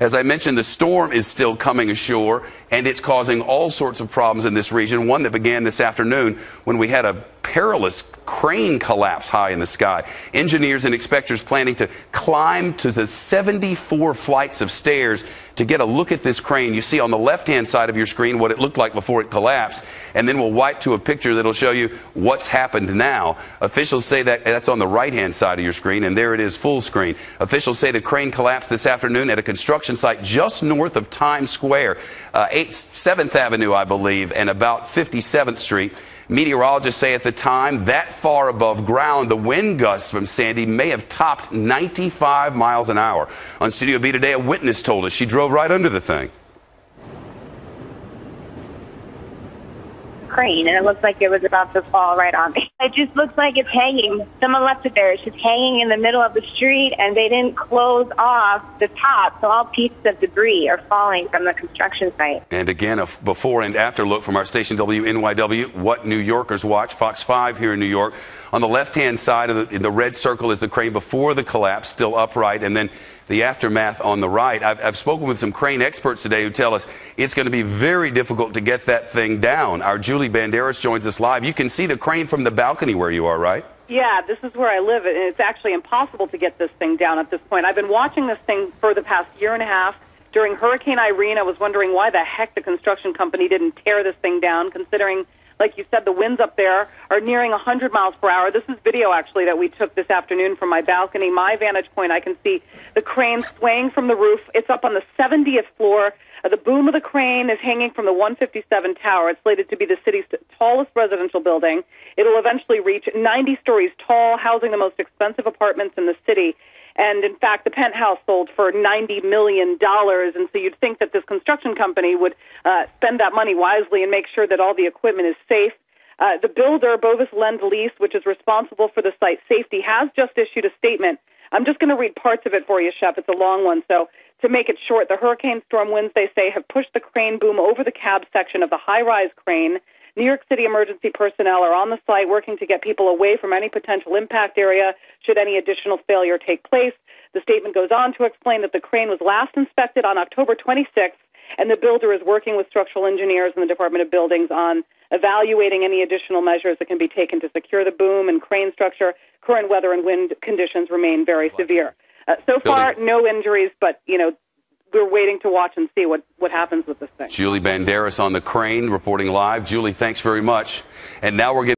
As I mentioned, the storm is still coming ashore, and it's causing all sorts of problems in this region, one that began this afternoon when we had a perilous crane collapse high in the sky. Engineers and inspectors planning to climb to the 74 flights of stairs to get a look at this crane. You see on the left-hand side of your screen what it looked like before it collapsed, and then we'll wipe to a picture that'll show you what's happened now. Officials say that that's on the right-hand side of your screen, and there it is full screen. Officials say the crane collapsed this afternoon at a construction site just north of Times Square, 7th Avenue, I believe, and about 57th Street. Meteorologists say at the time, that far above ground, the wind gusts from Sandy may have topped 95 miles an hour. On Studio B today, a witness told us she drove right under the thing. Crane, and it looks like it was about to fall right on me. It just looks like it's hanging. Someone left it there. It's just hanging in the middle of the street, and they didn't close off the top, so all pieces of debris are falling from the construction site. And again, a before and after look from our station WNYW, What New Yorkers Watch, Fox 5 here in New York. On the left-hand side of the red circle is the crane before the collapse, still upright, and then the aftermath on the right. I've spoken with some crane experts today who tell us it's going to be very difficult to get that thing down. Our Julie Banderas joins us live. You can see the crane from the balcony where you are, right? Yeah, this is where I live, and it's actually impossible to get this thing down at this point. I've been watching this thing for the past year and a half. During Hurricane Irene, I was wondering why the heck the construction company didn't tear this thing down, considering, like you said, the winds up there are nearing 100 miles per hour. This is video, actually, that we took this afternoon from my balcony. My vantage point, I can see the crane swaying from the roof. It's up on the 70th floor. The boom of the crane is hanging from the 157 tower. It's slated to be the city's tallest residential building. It'll eventually reach 90 stories tall, housing the most expensive apartments in the city. And, in fact, the penthouse sold for $90 million, and so you'd think that this construction company would spend that money wisely and make sure that all the equipment is safe. The builder, Bovis Lend Lease, which is responsible for the site safety, has just issued a statement. I'm just going to read parts of it for you, Chef. It's a long one, so to make it short, the hurricane storm winds, they say, have pushed the crane boom over the cab section of the high-rise crane. New York City emergency personnel are on the site working to get people away from any potential impact area should any additional failure take place. The statement goes on to explain that the crane was last inspected on October 26th, and the builder is working with structural engineers and the Department of Buildings on evaluating any additional measures that can be taken to secure the boom and crane structure. Current weather and wind conditions remain very severe. So far, no injuries, but, we're waiting to watch and see what happens with this thing. Julie Banderas on the crane reporting live. Julie, thanks very much. And now we're getting